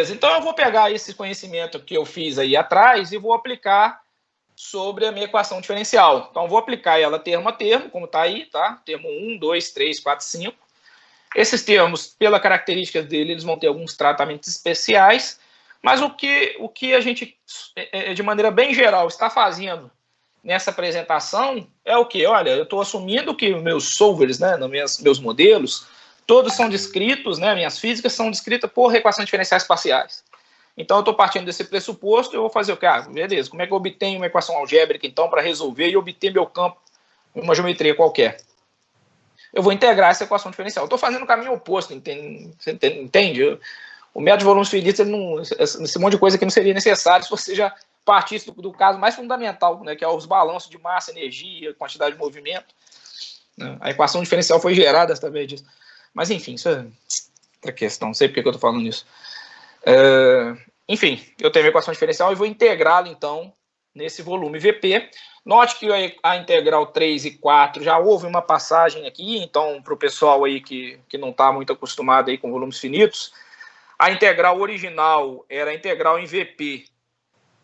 Então eu vou pegar esse conhecimento que eu fiz aí atrás e vou aplicar sobre a minha equação diferencial. Então eu vou aplicar ela termo a termo, como está aí, tá? Termo 1, 2, 3, 4, 5. Esses termos, pela característica dele, eles vão ter alguns tratamentos especiais, mas o que a gente, de maneira bem geral, está fazendo nessa apresentação é o que? Olha, eu estou assumindo que meus solvers, né, meus modelos, todos são descritos, né, minhas físicas são descritas por equações diferenciais parciais. Então, eu estou partindo desse pressuposto e eu vou fazer o quê? Ah, beleza, como é que eu obtenho uma equação algébrica, então, para resolver e obter meu campo em uma geometria qualquer? Eu vou integrar essa equação diferencial. Eu estou fazendo o caminho oposto, você entende? O método de volumes finitos, esse monte de coisa que não seria necessário se você já partisse do caso mais fundamental, né, que é os balanços de massa, energia, quantidade de movimento. Né? A equação diferencial foi gerada através disso. Mas, enfim, isso é outra questão. Não sei por que eu estou falando isso. Enfim, eu tenho a equação diferencial e vou integrá-la, então, nesse volume VP. Note que a integral 3 e 4 já houve uma passagem aqui, então, para o pessoal aí que não está muito acostumado aí com volumes finitos, a integral original era a integral em VP.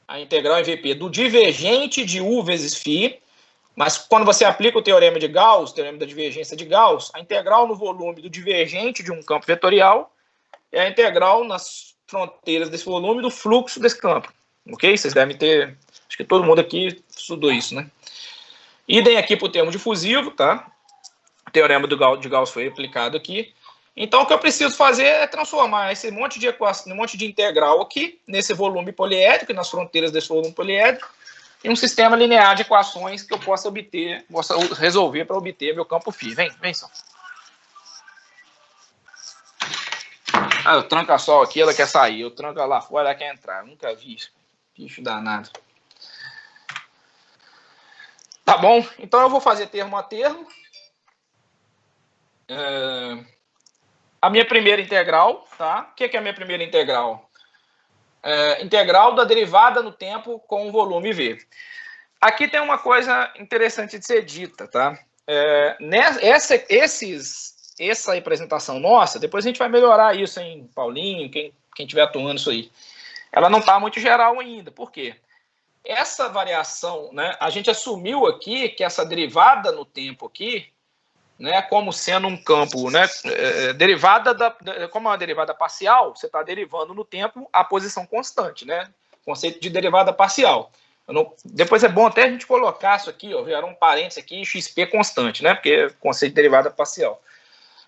A integral em VP do divergente de U vezes φ, mas quando você aplica o teorema de Gauss, o teorema da divergência de Gauss, a integral no volume do divergente de um campo vetorial é a integral nas fronteiras desse volume do fluxo desse campo. Ok? Vocês devem ter... Acho que todo mundo aqui estudou isso, né? Idem aqui para o termo difusivo, tá? O teorema de Gauss foi aplicado aqui. Então, o que eu preciso fazer é transformar esse monte de integral aqui, nesse volume poliédrico, nas fronteiras desse volume poliédrico, em um sistema linear de equações que eu possa resolver para obter meu campo φ. Vem só. Ah, eu tranco a sol aqui, ela quer sair. Eu tranco ela lá fora, ela quer entrar. Eu nunca vi isso. Bicho danado. Tá bom? Então eu vou fazer termo a termo. A minha primeira integral, tá? O que é a minha primeira integral? Integral da derivada no tempo com o volume V. Aqui tem uma coisa interessante de ser dita, tá? Essa representação nossa, depois a gente vai melhorar isso, hein, Paulinho, quem estiver atuando isso aí. Ela não está muito geral ainda. Por quê? Essa variação, né, a gente assumiu aqui que essa derivada no tempo aqui, né, como sendo um campo, né, como é uma derivada parcial, você está derivando no tempo a posição constante, né? Conceito de derivada parcial. Depois é bom até a gente colocar isso aqui, ó, virar um parênteses aqui, XP constante, né? Porque é conceito de derivada parcial.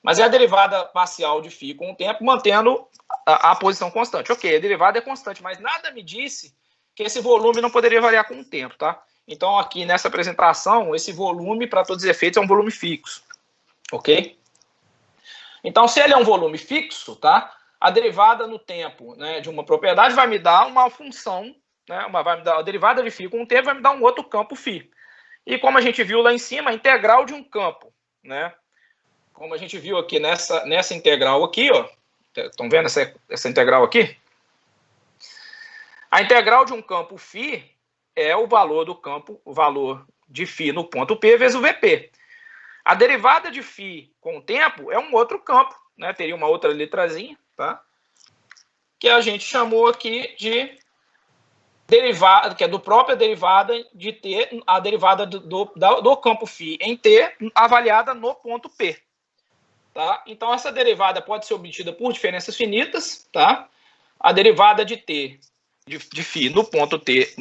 Mas é a derivada parcial de φ com o tempo, mantendo a posição constante. Ok, a derivada é constante, mas nada me disse que esse volume não poderia variar com o tempo, tá? Então, aqui nessa apresentação, esse volume, para todos os efeitos, é um volume fixo. Ok? Então, se ele é um volume fixo, tá? A derivada no tempo, né, de uma propriedade vai me dar uma função, né, vai me dar a derivada de φ com o tempo, vai me dar um outro campo φ. E como a gente viu lá em cima, a integral de um campo, né? Como a gente viu aqui nessa integral aqui, ó. Estão vendo essa integral aqui? A integral de um campo φ é o valor do campo, o valor de φ no ponto P vezes o VP. A derivada de φ com o tempo é um outro campo, né? Teria uma outra letrazinha, tá? Que a gente chamou aqui de derivada, que é do própria derivada de T, a derivada do campo φ em T avaliada no ponto P. Tá? Então, essa derivada pode ser obtida por diferenças finitas, tá? A derivada de T, de φ no ponto T,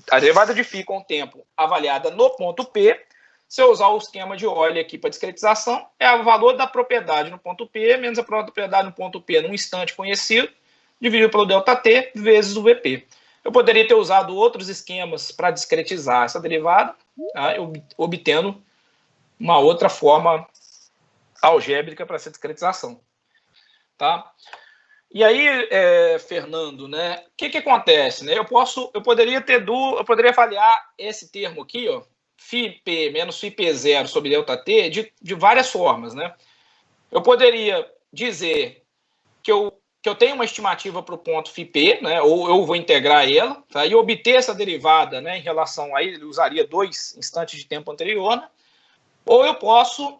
a derivada de φ com o tempo avaliada no ponto P, se eu usar o esquema de Euler aqui para discretização, é o valor da propriedade no ponto P menos a propriedade no ponto P num instante conhecido, dividido pelo ΔT vezes o VP. Eu poderia ter usado outros esquemas para discretizar essa derivada, tá? Obtendo uma outra forma algébrica para essa discretização. Tá? E aí, Fernando, né, o que acontece? Né? Eu poderia avaliar esse termo aqui, ó, φP menos φP0 sobre ΔT de várias formas. Né? Eu poderia dizer que eu tenho uma estimativa para o ponto φP, né, ou eu vou integrar ela, tá, e obter essa derivada, né, em relação a ele, usaria 2 instantes de tempo anterior, né, ou eu posso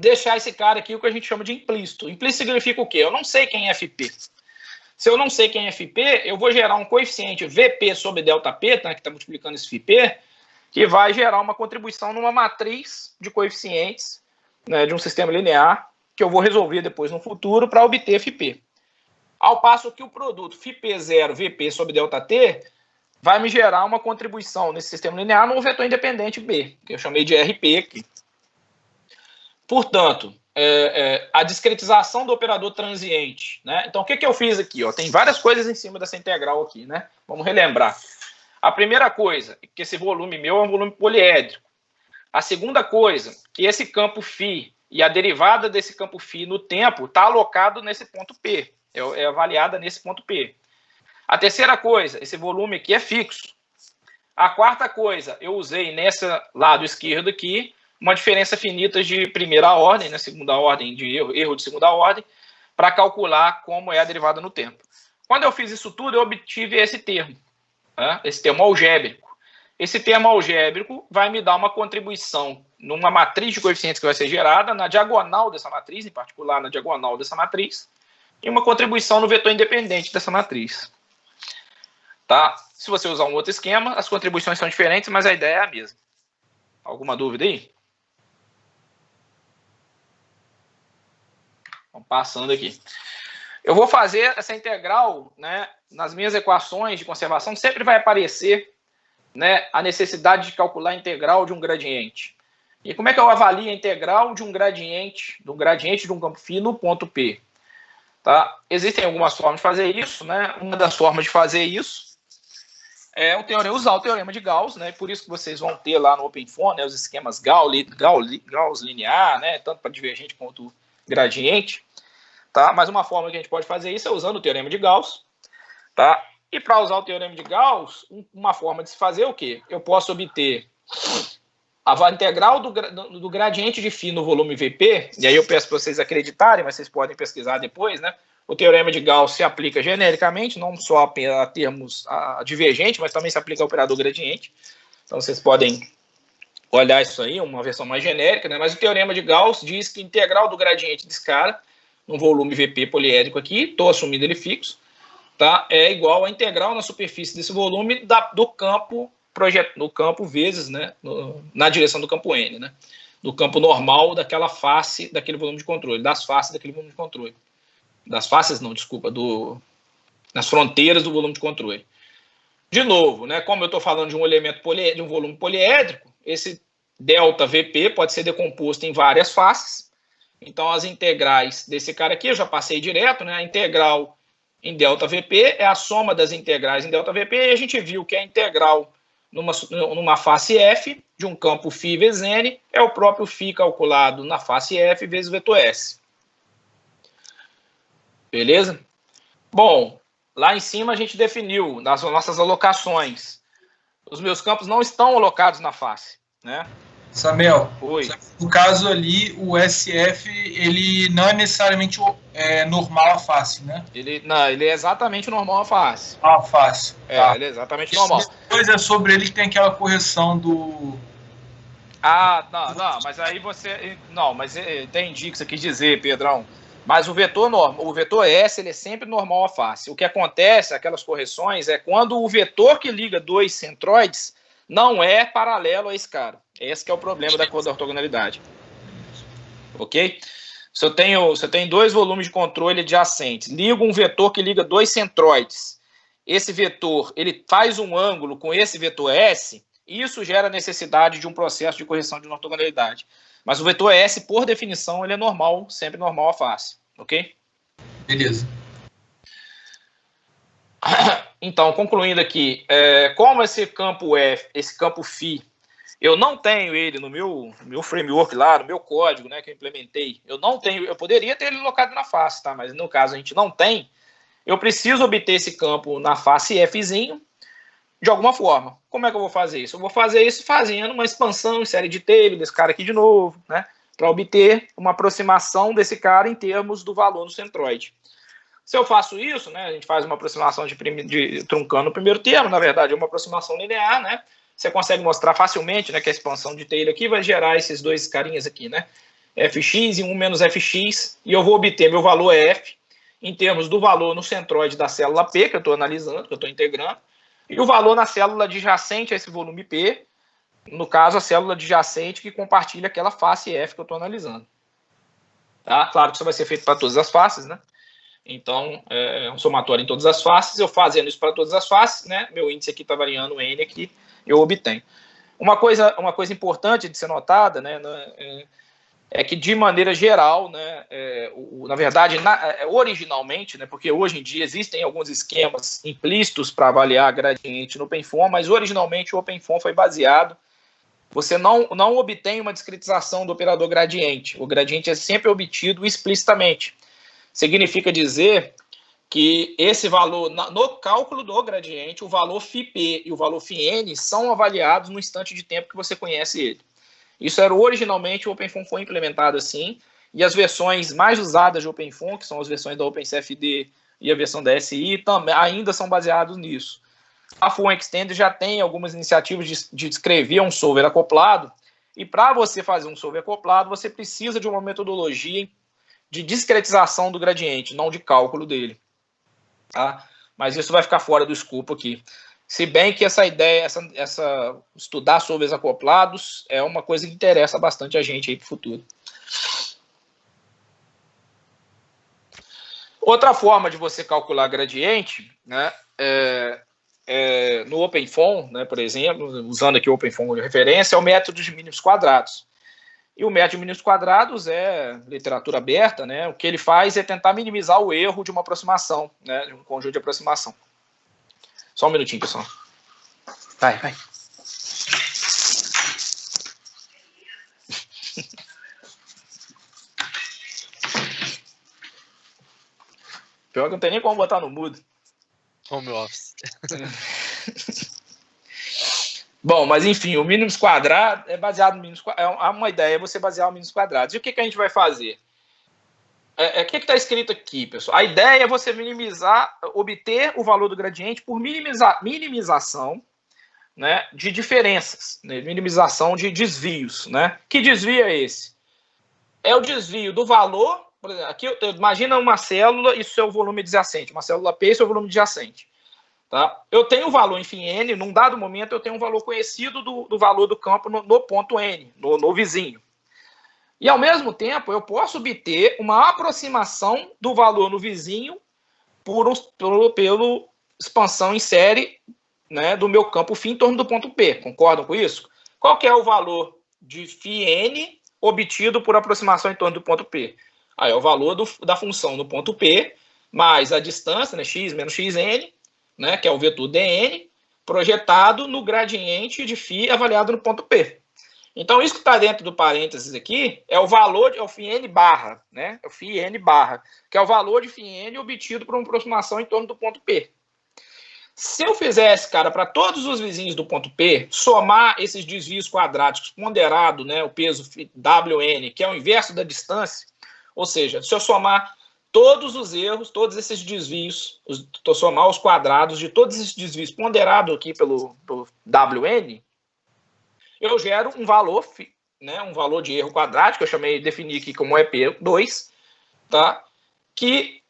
deixar esse cara aqui o que a gente chama de implícito. Implícito significa o quê? Eu não sei quem é FP. Se eu não sei quem é FP, eu vou gerar um coeficiente VP sobre ΔP, né, que está multiplicando esse FP, que vai gerar uma contribuição numa matriz de coeficientes, né, de um sistema linear, que eu vou resolver depois no futuro para obter FP. Ao passo que o produto FP0 VP sobre ΔT vai me gerar uma contribuição nesse sistema linear no vetor independente B, que eu chamei de RP aqui. Portanto, a discretização do operador transiente, né? Então, o que eu fiz aqui? Ó? Tem várias coisas em cima dessa integral aqui, né? Vamos relembrar. A primeira coisa é que esse volume meu é um volume poliédrico. A segunda coisa, que esse campo φ e a derivada desse campo φ no tempo está alocado nesse ponto P, é avaliada nesse ponto P. A terceira coisa, esse volume aqui é fixo. A quarta coisa, eu usei nesse lado esquerdo aqui uma diferença finita de primeira ordem, né, segunda ordem de erro de segunda ordem, para calcular como é a derivada no tempo. Quando eu fiz isso tudo, eu obtive esse termo, né, esse termo algébrico. Esse termo algébrico vai me dar uma contribuição numa matriz de coeficientes que vai ser gerada, na diagonal dessa matriz, em particular na diagonal dessa matriz, e uma contribuição no vetor independente dessa matriz. Tá? Se você usar um outro esquema, as contribuições são diferentes, mas a ideia é a mesma. Alguma dúvida aí? Vamos passando aqui. Eu vou fazer essa integral, né, nas minhas equações de conservação, sempre vai aparecer, né, a necessidade de calcular a integral de um gradiente. E como é que eu avalio a integral de um gradiente de um campo φ no ponto P? Tá? Existem algumas formas de fazer isso, né? Uma das formas de fazer isso é usar o teorema de Gauss, né? Por isso que vocês vão ter lá no OpenFOAM, né, os esquemas Gauss linear, né, tanto para divergente quanto gradiente. Tá? Mas uma forma que a gente pode fazer isso é usando o teorema de Gauss. Tá? E para usar o teorema de Gauss, uma forma de se fazer é o quê? Eu posso obter a integral do gradiente de φ no volume VP, e aí eu peço para vocês acreditarem, mas vocês podem pesquisar depois, né? O teorema de Gauss se aplica genericamente, não só a termos divergente, mas também se aplica ao operador gradiente. Então vocês podem olhar isso aí, uma versão mais genérica, né? Mas o teorema de Gauss diz que a integral do gradiente desse cara, no volume VP poliédrico aqui, estou assumindo ele fixo, tá? É igual à integral na superfície desse volume do campo vezes, né, na direção do campo N, né? Do campo normal daquela face daquele volume de controle, das faces daquele volume de controle. Das faces, não, desculpa, nas fronteiras do volume de controle. De novo, né, como eu estou falando de um elemento de um volume poliédrico, esse delta VP pode ser decomposto em várias faces. Então, as integrais desse cara aqui, eu já passei direto, né? A integral em delta VP é a soma das integrais em delta VP, e a gente viu que a integral numa face F de um campo φ vezes N é o próprio φ calculado na face F vezes o vetor S. Beleza? Bom, lá em cima a gente definiu nas nossas alocações. Os meus campos não estão alocados na face, né? Samuel, Oi. No caso ali, o SF, ele não é necessariamente normal à face, né? Ele é exatamente normal à face. À face. Tá. Ele é exatamente normal. Depois é sobre ele que tem aquela correção do... Não, mas aí você... Não, mas entendi o que você quis dizer, Pedrão. Mas o vetor S, ele é sempre normal à face. O que acontece, aquelas correções, é quando o vetor que liga dois centroides não é paralelo a esse cara. Esse que é o problema da ortogonalidade. Ok? Se eu tenho dois volumes de controle adjacentes, ligo um vetor que liga dois centroides. Esse vetor, ele faz um ângulo com esse vetor S, e isso gera necessidade de um processo de correção de ortogonalidade. Mas o vetor S, por definição, ele é normal, sempre normal à face. Ok? Beleza. Então, concluindo aqui, como esse campo φ, eu não tenho ele no meu framework lá, no meu código, né, que eu implementei, eu poderia ter ele locado na face, tá? Mas no caso a gente não tem, eu preciso obter esse campo na face Fzinho de alguma forma. Como é que eu vou fazer isso? Eu vou fazer isso fazendo uma expansão em série de Taylor desse cara aqui de novo, né, para obter uma aproximação desse cara em termos do valor no centroide. Se eu faço isso, né, a gente faz uma aproximação truncando o primeiro termo, na verdade é uma aproximação linear, né? Você consegue mostrar facilmente, né, que a expansão de Taylor aqui vai gerar esses dois carinhas aqui, né? Fx e 1 menos fx, e eu vou obter meu valor f, em termos do valor no centroide da célula P, que eu estou analisando, que eu estou integrando, e o valor na célula adjacente a esse volume P, no caso, a célula adjacente que compartilha aquela face F que eu estou analisando. Tá? Claro que isso vai ser feito para todas as faces, né? Então, é um somatório em todas as faces. Eu fazendo isso para todas as faces, né? Meu índice aqui está variando o N aqui, eu obtenho. Uma coisa importante de ser notada, né, é que, de maneira geral, né, na verdade, originalmente, né, porque hoje em dia existem alguns esquemas implícitos para avaliar gradiente no OpenFOAM, mas originalmente o OpenFOAM foi baseado. Você não obtém uma discretização do operador gradiente. O gradiente é sempre obtido explicitamente. Significa dizer que esse valor, no cálculo do gradiente, o valor φP e o valor φN são avaliados no instante de tempo que você conhece ele. Isso era originalmente, o OpenFOAM foi implementado assim, e as versões mais usadas de OpenFOAM, que são as versões da OpenCFD e a versão da SI, também ainda são baseados nisso. A FOAM Extender já tem algumas iniciativas de escrever um solver acoplado, e para você fazer um solver acoplado, você precisa de uma metodologia de discretização do gradiente, não de cálculo dele. Tá? Mas isso vai ficar fora do escopo aqui. Se bem que essa ideia, estudar solvers acoplados é uma coisa que interessa bastante a gente aí para o futuro. Outra forma de você calcular gradiente, né, no OpenFOAM, né, por exemplo, usando aqui o OpenFOAM de referência, é o método de mínimos quadrados. E o método de mínimos quadrados é literatura aberta, né? O que ele faz é tentar minimizar o erro de uma aproximação, né, de um conjunto de aproximação. Só um minutinho, pessoal. Vai. Pior que não tem nem como botar no mudo. Home office. Bom, mas enfim, o mínimos quadrados é baseado no mínimos quadrados. É uma ideia você basear o mínimos quadrados. E o que a gente vai fazer? O que está escrito aqui, pessoal? A ideia é você obter o valor do gradiente por minimização, né, de diferenças, né, minimização de desvios. Né? Que desvio é esse? É o desvio do valor, por exemplo, aqui imagina uma célula e seu volume adjacente, uma célula P e seu volume adjacente. Tá? Eu tenho um valor, enfim, N, num dado momento eu tenho um valor conhecido do valor do campo no ponto N, no vizinho. E, ao mesmo tempo, eu posso obter uma aproximação do valor no vizinho pela expansão em série, né, do meu campo φ em torno do ponto P. Concordam com isso? Qual que é o valor de φN obtido por aproximação em torno do ponto P? Aí é o valor da função no ponto P mais a distância, né, x menos xn, né, que é o vetor dn, projetado no gradiente de φ avaliado no ponto P. Então, isso que está dentro do parênteses aqui é o valor, é o φn barra, né? É o φn barra, que é o valor de φn obtido por uma aproximação em torno do ponto P. Se eu fizesse, cara, para todos os vizinhos do ponto P, somar esses desvios quadráticos ponderado, né, o peso Wn, que é o inverso da distância, ou seja, se eu somar todos os erros, todos esses desvios, somar os quadrados de todos esses desvios ponderados aqui pelo Wn, eu gero um valor, né, um valor de erro quadrático, eu defini aqui como EP2, tá, que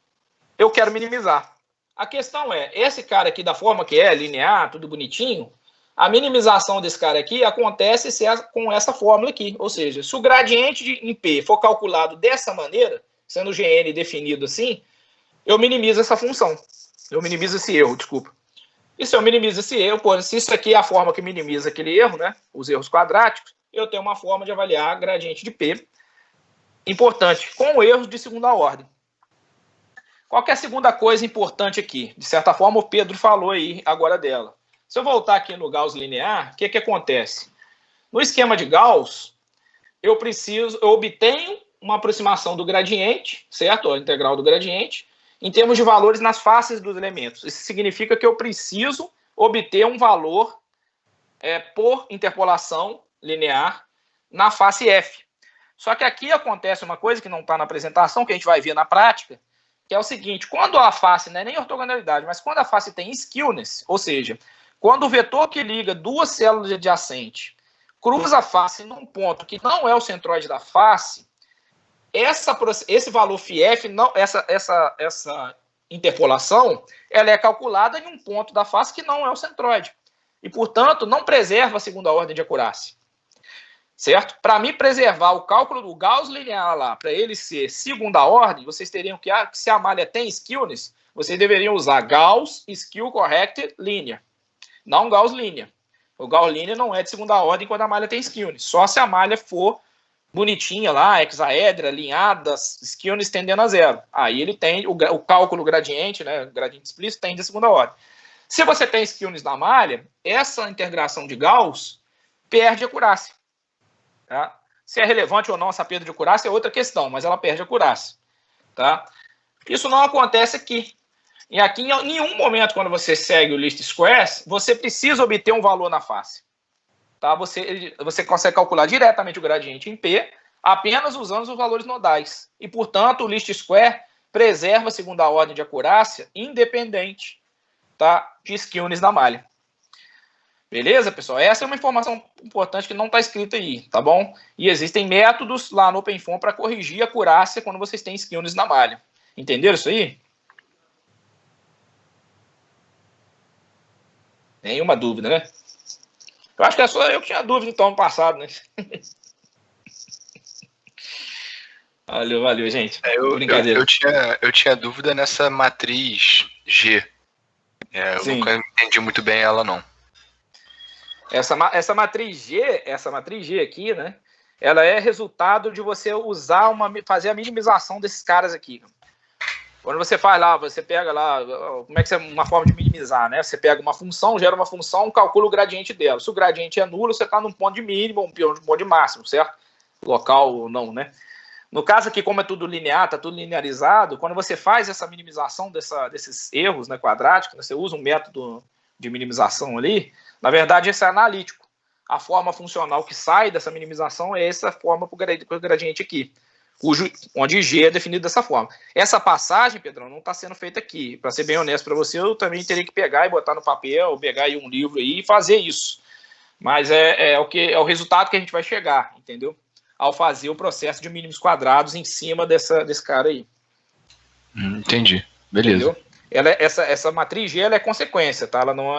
eu quero minimizar. A questão é, esse cara aqui, da forma que é, linear, tudo bonitinho, a minimização desse cara aqui acontece com essa fórmula aqui, ou seja, se o gradiente em P for calculado dessa maneira, sendo o Gn definido assim, eu minimizo essa função. Eu minimizo esse erro, desculpa. E se eu minimizo esse erro, se isso aqui é a forma que minimiza aquele erro, né, os erros quadráticos, eu tenho uma forma de avaliar gradiente de P importante, com erros de segunda ordem. Qual que é a segunda coisa importante aqui? De certa forma, o Pedro falou aí agora dela. Se eu voltar aqui no Gauss linear, o que acontece? No esquema de Gauss, eu obtenho uma aproximação do gradiente, certo? A integral do gradiente, em termos de valores nas faces dos elementos. Isso significa que eu preciso obter um valor por interpolação linear na face F. Só que aqui acontece uma coisa que não está na apresentação, que a gente vai ver na prática, que é o seguinte: quando a face, não é nem ortogonalidade, mas quando a face tem skewness, ou seja, quando o vetor que liga duas células adjacentes cruza a face num ponto que não é o centroide da face, esse valor φF, não, essa interpolação, ela é calculada em um ponto da face que não é o centroide. E, portanto, não preserva a segunda ordem de acurácia. Certo? Para mim preservar o cálculo do Gauss linear lá, para ele ser segunda ordem, vocês teriam que se a malha tem skewness, vocês deveriam usar Gauss Skew Corrected Linear, não Gauss Linear. O Gauss Linear não é de segunda ordem quando a malha tem skewness, só se a malha for bonitinha lá, hexaedra, alinhada, skewness tendendo a zero. Aí ele tem o cálculo gradiente, né, gradiente explícito, tem de segunda ordem. Se você tem skewness na malha, essa integração de Gauss perde a acurácia. Tá? Se é relevante ou não essa perda de acurácia é outra questão, mas ela perde a acurácia. Tá? Isso não acontece aqui. E aqui, em nenhum momento, quando você segue o least squares, você precisa obter um valor na face. Tá? Você consegue calcular diretamente o gradiente em P, apenas usando os valores nodais. E, portanto, o least square preserva a segunda ordem de acurácia independente, tá, de skewness na malha. Beleza, pessoal? Essa é uma informação importante que não está escrita aí, tá bom? E existem métodos lá no OpenFOAM para corrigir a acurácia quando vocês têm skewness na malha. Entenderam isso aí? Nenhuma dúvida, né? Eu acho que é só eu que tinha dúvida, então, no passado, né? Valeu, gente. Brincadeira. Eu tinha dúvida nessa matriz G. Eu nunca entendi muito bem ela, não. Essa matriz G aqui, né? Ela é resultado de você fazer a minimização desses caras aqui. Quando você faz lá, você pega lá, como é que é uma forma de minimizar, né? Você pega uma função, gera uma função, calcula o gradiente dela. Se o gradiente é nulo, você está num ponto de mínimo, um ponto de máximo, certo? Local não, né? No caso aqui, como é tudo linear, está tudo linearizado, quando você faz essa minimização desses erros, né, quadráticos, né, você usa um método de minimização ali, na verdade, esse é analítico. A forma funcional que sai dessa minimização é essa forma para o gradiente aqui, onde G é definido dessa forma. Essa passagem, Pedrão, não está sendo feita aqui. Para ser bem honesto para você, eu também teria que pegar e botar no papel, pegar aí um livro aí e fazer isso. Mas é o resultado que a gente vai chegar, entendeu? Ao fazer o processo de mínimos quadrados em cima desse cara aí. Entendi. Beleza. Entendeu? Essa matriz G ela é consequência, tá? Ela não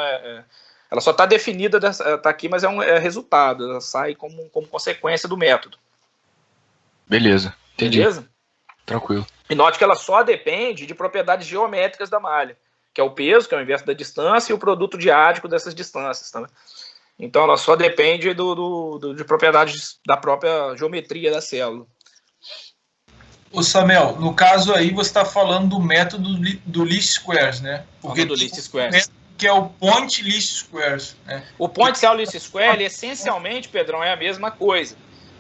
ela só está definida, tá aqui, mas é resultado. Ela sai como consequência do método. Beleza. Entendi. Beleza? Tranquilo. E note que ela só depende de propriedades geométricas da malha, que é o peso, que é o inverso da distância, e o produto diádico dessas distâncias. Tá? Então, ela só depende de propriedades da própria geometria da célula. Ô Samuel, no caso aí você está falando do método do least squares, né? Porque do least squares. Que é o point least squares. Né? O point cell least square, ele, essencialmente, Pedrão, é a mesma coisa.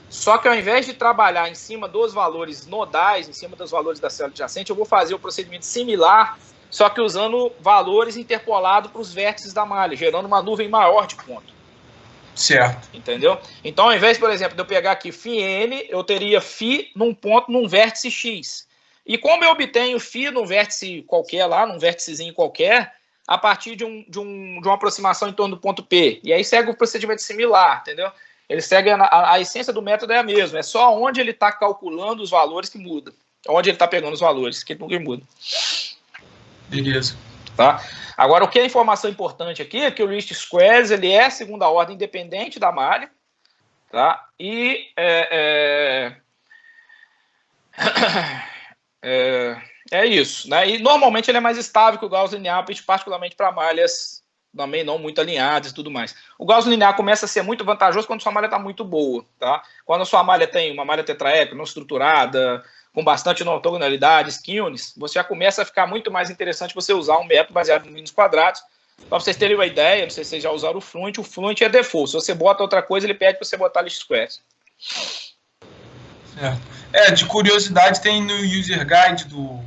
Só que ao invés de trabalhar em cima dos valores nodais, em cima dos valores da célula adjacente, eu vou fazer o procedimento similar, só que usando valores interpolados para os vértices da malha, gerando uma nuvem maior de ponto. Certo. Entendeu? Então, ao invés, por exemplo, de eu pegar aqui φn, eu teria φ num ponto, num vértice x. E como eu obtenho φ num vértice qualquer lá, num vérticezinho qualquer, a partir de uma aproximação em torno do ponto P. E aí segue o procedimento similar, entendeu? Ele segue, a essência do método é a mesma, é só onde ele está calculando os valores que muda. Onde ele está pegando os valores que muda. Beleza. Tá? Agora, o que é informação importante aqui é que o least squares ele é segunda ordem independente da malha, tá? E é isso, né? E normalmente ele é mais estável que o Gauss linear, particularmente para malhas também não muito alinhadas e tudo mais. O Gauss linear começa a ser muito vantajoso quando sua malha está muito boa, tá? Quando a sua malha tem uma malha tetraédrica, não estruturada, com bastante não ortogonalidade, skewness, você já começa a ficar muito mais interessante você usar um método baseado em mínimos quadrados. Para vocês terem uma ideia, não sei se vocês já usaram o Fluent é default. Se você bota outra coisa, ele pede para você botar least squares. De curiosidade, tem no user guide do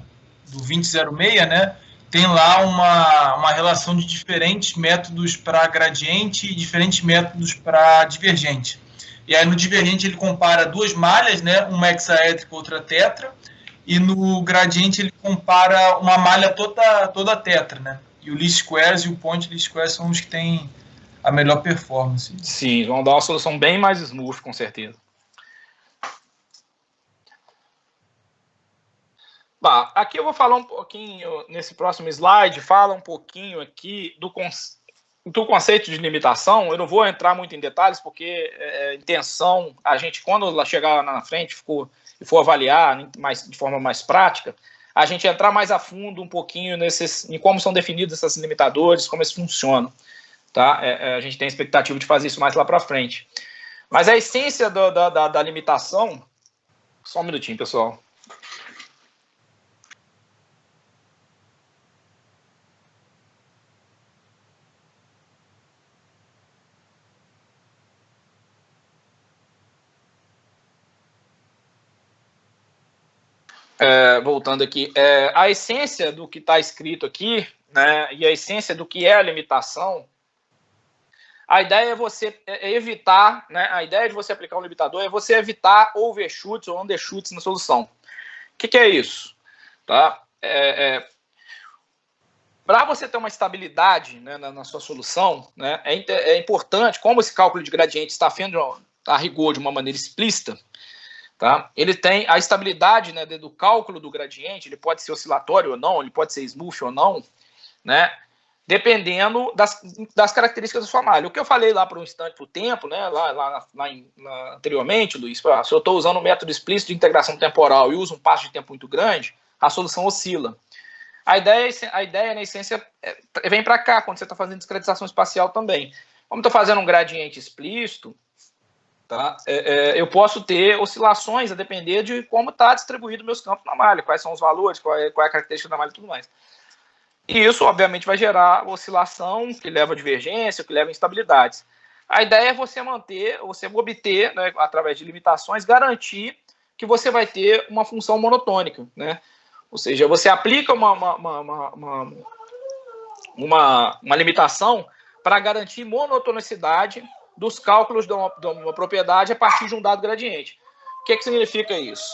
2006, né? Tem lá uma relação de diferentes métodos para gradiente e diferentes métodos para divergente. E aí no divergente ele compara duas malhas, né? Uma hexaédrica, outra tetra. E no gradiente ele compara uma malha toda tetra, né? E o least squares e o point least squares são os que têm a melhor performance. Sim, vão dar uma solução bem mais smooth, com certeza. Bah, aqui eu vou falar um pouquinho, nesse próximo slide, fala um pouquinho aqui do conceito de limitação. Eu não vou entrar muito em detalhes, porque intenção, a gente, quando chegar lá na frente e for avaliar de forma mais prática, a gente entrar mais a fundo um pouquinho em como são definidos esses limitadores, como eles funcionam. Tá? A gente tem a expectativa de fazer isso mais lá para frente. Mas a essência da limitação... Só um minutinho, pessoal. Voltando aqui, a essência do que está escrito aqui, né, e a essência do que é a limitação, a ideia é você evitar, né, a ideia de você aplicar um limitador é você evitar overshoots ou undershoots na solução. O que é isso? Tá? Para você ter uma estabilidade, né, na sua solução, né, é importante, como esse cálculo de gradiente está feito a rigor de uma maneira explícita, tá? Ele tem a estabilidade, né, do cálculo do gradiente, ele pode ser oscilatório ou não, ele pode ser smooth ou não, né, dependendo das características da sua malha. O que eu falei lá por um instante do tempo, né, lá anteriormente, Luiz, se eu estou usando um método explícito de integração temporal e uso um passo de tempo muito grande, a solução oscila. A ideia, na essência, vem para cá, quando você está fazendo discretização espacial também. Como estou fazendo um gradiente explícito, tá? Eu posso ter oscilações a depender de como está distribuído meus campos na malha, quais são os valores, qual é a característica da malha e tudo mais. E isso, obviamente, vai gerar oscilação, que leva a divergência, que leva a instabilidades. A ideia é você obter, né, através de limitações, garantir que você vai ter uma função monotônica, né? Ou seja, você aplica uma limitação para garantir monotonicidade dos cálculos de uma propriedade a partir de um dado gradiente. O que significa isso?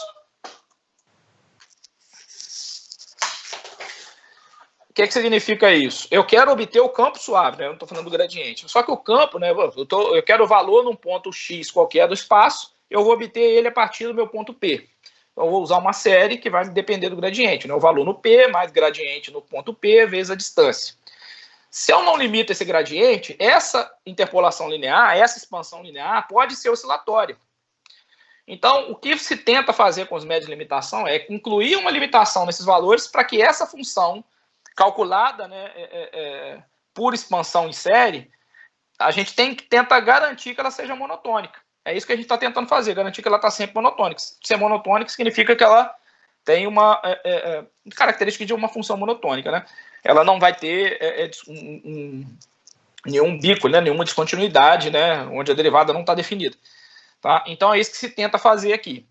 O que significa isso? Eu quero obter o campo suave, né? Eu não estou falando do gradiente. Só que o campo, né? Eu quero o valor num ponto X qualquer do espaço, eu vou obter ele a partir do meu ponto P. Então, eu vou usar uma série que vai depender do gradiente, né? O valor no P mais gradiente no ponto P vezes a distância. Se eu não limito esse gradiente, essa interpolação linear, essa expansão linear, pode ser oscilatória. Então, o que se tenta fazer com os médios de limitação é incluir uma limitação nesses valores para que essa função calculada, né, por expansão em série, a gente tenta garantir que ela seja monotônica. É isso que a gente está tentando fazer, garantir que ela está sempre monotônica. Ser monotônica significa que ela tem uma característica de uma função monotônica, né? Ela não vai ter nenhum bico, né? Nenhuma descontinuidade, né? Onde a derivada não está definida. Tá? Então é isso que se tenta fazer aqui.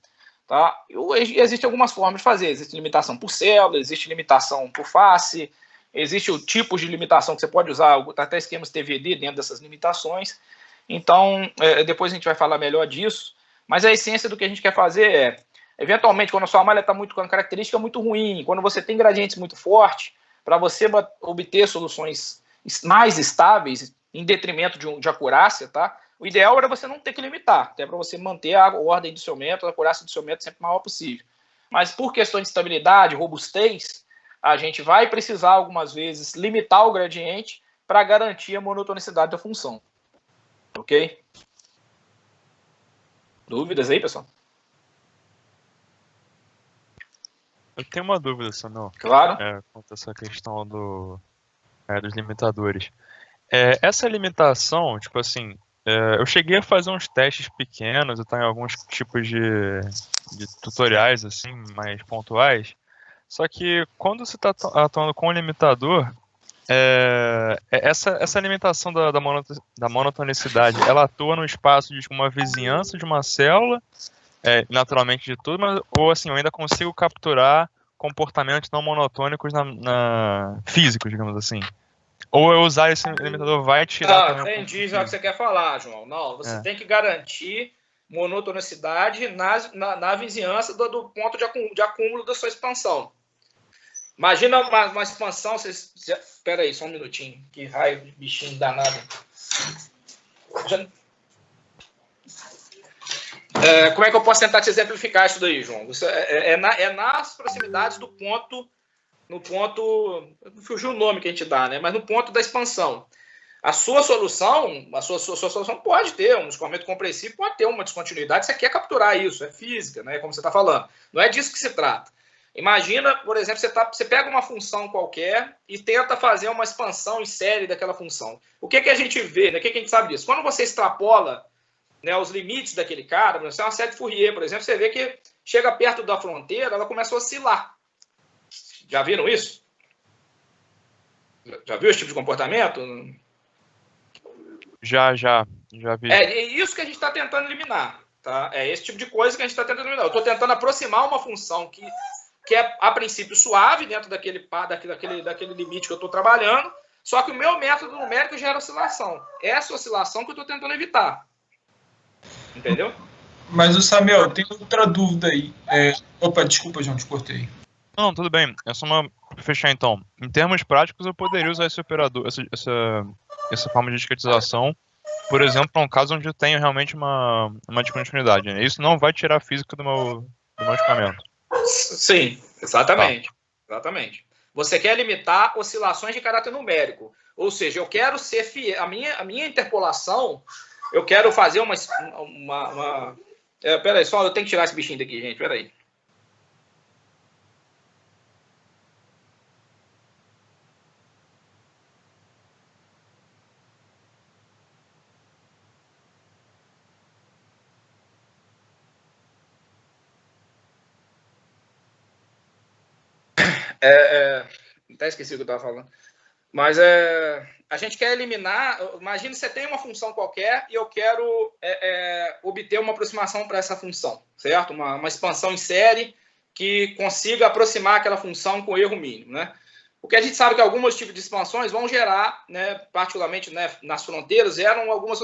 Tá? Existem algumas formas de fazer. Existe limitação por célula, existe limitação por face, existe o tipo de limitação que você pode usar, até esquemas TVD dentro dessas limitações. Então, depois a gente vai falar melhor disso, mas a essência do que a gente quer fazer eventualmente, quando a sua malha está com uma característica muito ruim, quando você tem gradientes muito fortes, para você obter soluções mais estáveis, em detrimento de acurácia, tá? O ideal era você não ter que limitar, até para você manter a ordem do seu método, a acurácia do seu método sempre maior possível. Mas por questões de estabilidade, robustez, a gente vai precisar, algumas vezes, limitar o gradiente para garantir a monotonicidade da função. Ok? Dúvidas aí, pessoal? Eu tenho uma dúvida, Samuel. Claro. Quanto a essa questão dos limitadores. Essa limitação, tipo assim, eu cheguei a fazer uns testes pequenos, em alguns tipos de tutoriais, assim, mais pontuais. Só que quando você está atuando com o limitador, essa limitação da monotonicidade, ela atua no espaço de uma vizinhança de uma célula, naturalmente de tudo, mas, ou assim, eu ainda consigo capturar comportamentos não monotônicos físicos, digamos assim. Ou eu usar esse limitador vai tirar também... Entendi já o que você quer falar, João. Não, você tem que garantir monotonicidade na vizinhança do ponto de acúmulo da sua expansão. Imagina uma expansão... Espera aí, só um minutinho. Que raio de bichinho danado. Como é que eu posso tentar te exemplificar isso daí, João? Nas proximidades do ponto, no ponto, fugiu o nome que a gente dá, né? Mas no ponto da expansão. A sua solução pode ter um escoamento compressivo, pode ter uma descontinuidade, você quer capturar isso, é física, né? Como você está falando. Não é disso que se trata. Imagina, por exemplo, você pega uma função qualquer e tenta fazer uma expansão em série daquela função. O que a gente vê, né? O que a gente sabe disso? Quando você extrapola, né, os limites daquele cara, você é uma série de Fourier, por exemplo, você vê que chega perto da fronteira, ela começa a oscilar. Já viram isso? Já viu esse tipo de comportamento? Já vi. É isso que a gente está tentando eliminar. Tá? É esse tipo de coisa que a gente está tentando eliminar. Eu estou tentando aproximar uma função que é, a princípio, suave, dentro daquele limite que eu estou trabalhando, só que o meu método numérico gera oscilação. Essa oscilação que eu estou tentando evitar. Entendeu? Mas, o Samuel, tem outra dúvida aí. Opa, desculpa, João, te cortei. Não, tudo bem. É só pra fechar, então. Em termos práticos, eu poderia usar esse operador, essa forma de discretização, por exemplo, para um caso onde eu tenho realmente uma descontinuidade. Né? Isso não vai tirar a física do meu equipamento. Sim, exatamente. Exatamente. Você quer limitar oscilações de caráter numérico. Ou seja, eu quero ser fiel. A minha interpolação, eu quero fazer peraí, só eu tenho que tirar esse bichinho daqui, gente. Peraí. Até esqueci o que eu estava falando. Mas a gente quer eliminar. Imagina que você tem uma função qualquer e eu quero obter uma aproximação para essa função, certo? Uma expansão em série que consiga aproximar aquela função com erro mínimo, né? O que a gente sabe que alguns tipos de expansões vão gerar, né, particularmente, né, nas fronteiras, geram algumas.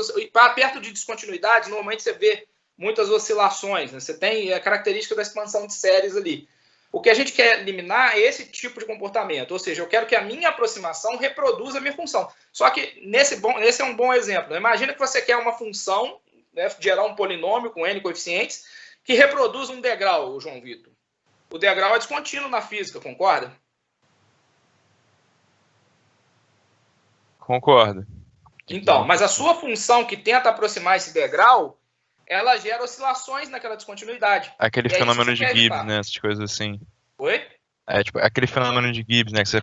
Perto de descontinuidade, normalmente você vê muitas oscilações, né? Você tem a característica da expansão de séries ali. O que a gente quer eliminar é esse tipo de comportamento, ou seja, eu quero que a minha aproximação reproduza a minha função. Só que esse é um bom exemplo. Né? Imagina que você quer uma função, né, gerar um polinômio com n coeficientes, que reproduz um degrau, João Vitor. O degrau é descontínuo na física, concorda? Concordo. Então, mas a sua função que tenta aproximar esse degrau, ela gera oscilações naquela descontinuidade. Aquele fenômeno de Gibbs, né? Essas coisas assim. Oi? Tipo, aquele fenômeno de Gibbs, né? Que você,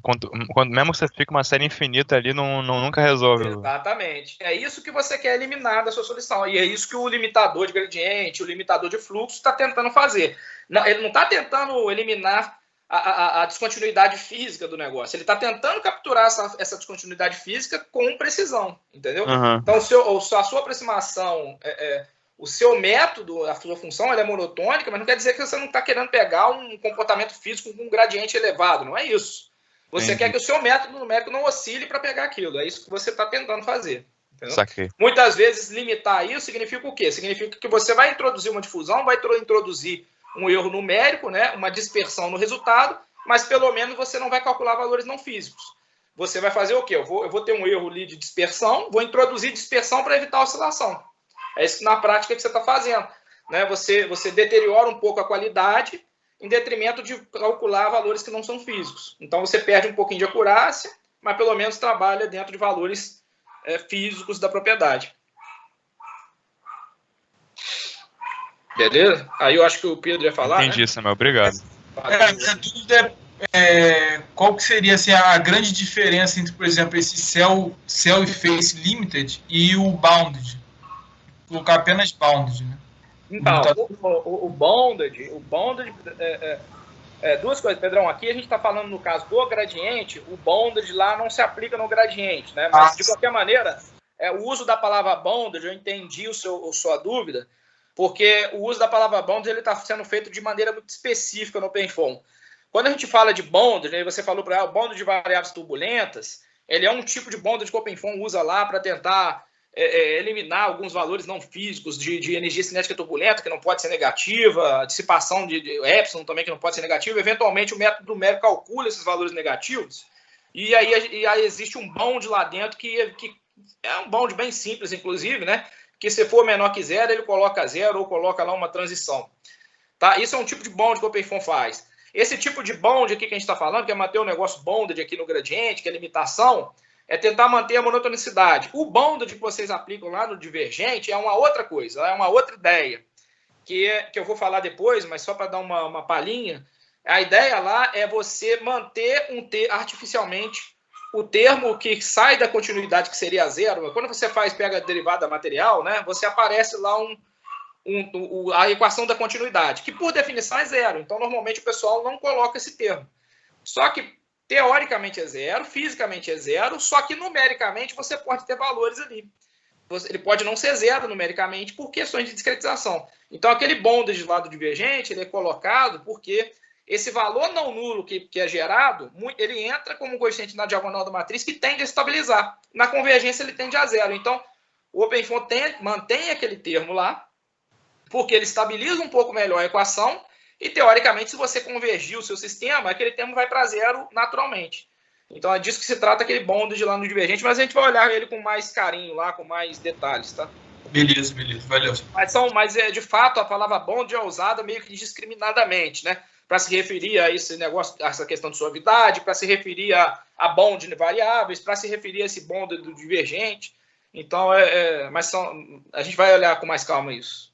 mesmo que você fique uma série infinita ali, nunca resolve. Exatamente. É isso que você quer eliminar da sua solução. E é isso que o limitador de gradiente, o limitador de fluxo está tentando fazer. Não, ele não está tentando eliminar a descontinuidade física do negócio. Ele está tentando capturar essa descontinuidade física com precisão. Entendeu? Uhum. Então, a sua aproximação... O seu método, a sua função, ela é monotônica, mas não quer dizer que você não está querendo pegar um comportamento físico com um gradiente elevado. Não é isso. Você quer que o seu método numérico não oscile para pegar aquilo. É isso que você está tentando fazer. Muitas vezes, limitar isso significa o quê? Significa que você vai introduzir uma difusão, vai introduzir um erro numérico, né? Uma dispersão no resultado, mas pelo menos você não vai calcular valores não físicos. Você vai fazer o quê? Eu vou ter um erro ali de dispersão, vou introduzir dispersão para evitar a oscilação. É isso na prática que você está fazendo. Né? Você deteriora um pouco a qualidade em detrimento de calcular valores que não são físicos. Então, você perde um pouquinho de acurácia, mas pelo menos trabalha dentro de valores físicos da propriedade. Beleza? Aí eu acho que o Pedro ia falar. Entendi, né? Samuel. Obrigado. A dúvida qual que seria assim, a grande diferença entre, por exemplo, esse Cell e Face Limited e o Bounded? Colocar apenas bounded, né? Então, o bounded duas coisas, Pedrão. Aqui a gente está falando no caso do gradiente, o bounded lá não se aplica no gradiente, né? Mas, de qualquer maneira, o uso da palavra bounded, eu entendi a sua dúvida, porque o uso da palavra bounded ele está sendo feito de maneira muito específica no OpenFOAM. Quando a gente fala de bounded, né, você falou para o bounded de variáveis turbulentas, ele é um tipo de bounded que o OpenFOAM usa lá para tentar eliminar alguns valores não físicos de energia cinética turbulenta, que não pode ser negativa, dissipação de epsilon também, que não pode ser negativa. Eventualmente, o método numérico calcula esses valores negativos, e aí existe um bound lá dentro que é um bound bem simples, inclusive, né? que se for menor que zero, ele coloca zero ou coloca lá uma transição. Tá? Isso é um tipo de bond que o OpenFOAM faz. Esse tipo de bond aqui que a gente está falando, que é manter o negócio bonded aqui no gradiente, que é limitação, é tentar manter a monotonicidade. O bonded que vocês aplicam lá no divergente é uma outra coisa, é uma outra ideia, que eu vou falar depois, mas só para dar uma palhinha. A ideia lá é você manter artificialmente o termo que sai da continuidade, que seria zero. Quando você pega a derivada material, né, você aparece lá a equação da continuidade, que por definição é zero. Então, normalmente o pessoal não coloca esse termo. Só que, teoricamente é zero, fisicamente é zero, só que numericamente você pode ter valores ali. Ele pode não ser zero numericamente por questões de discretização. Então, aquele bonded lá do divergente, ele é colocado porque esse valor não nulo que é gerado, ele entra como um coeficiente na diagonal da matriz que tende a estabilizar. Na convergência, ele tende a zero. Então, o OpenFOAM mantém aquele termo lá, porque ele estabiliza um pouco melhor a equação e, teoricamente, se você convergir o seu sistema, aquele termo vai para zero naturalmente. Então, é disso que se trata aquele bonded lá no divergente, mas a gente vai olhar ele com mais carinho lá, com mais detalhes, tá? Beleza, valeu. Mas de fato, a palavra bond é usada meio que indiscriminadamente, né? Para se referir a esse negócio, a essa questão de suavidade, para se referir a bond variáveis, para se referir a esse bond do divergente. Então, mas a gente vai olhar com mais calma isso.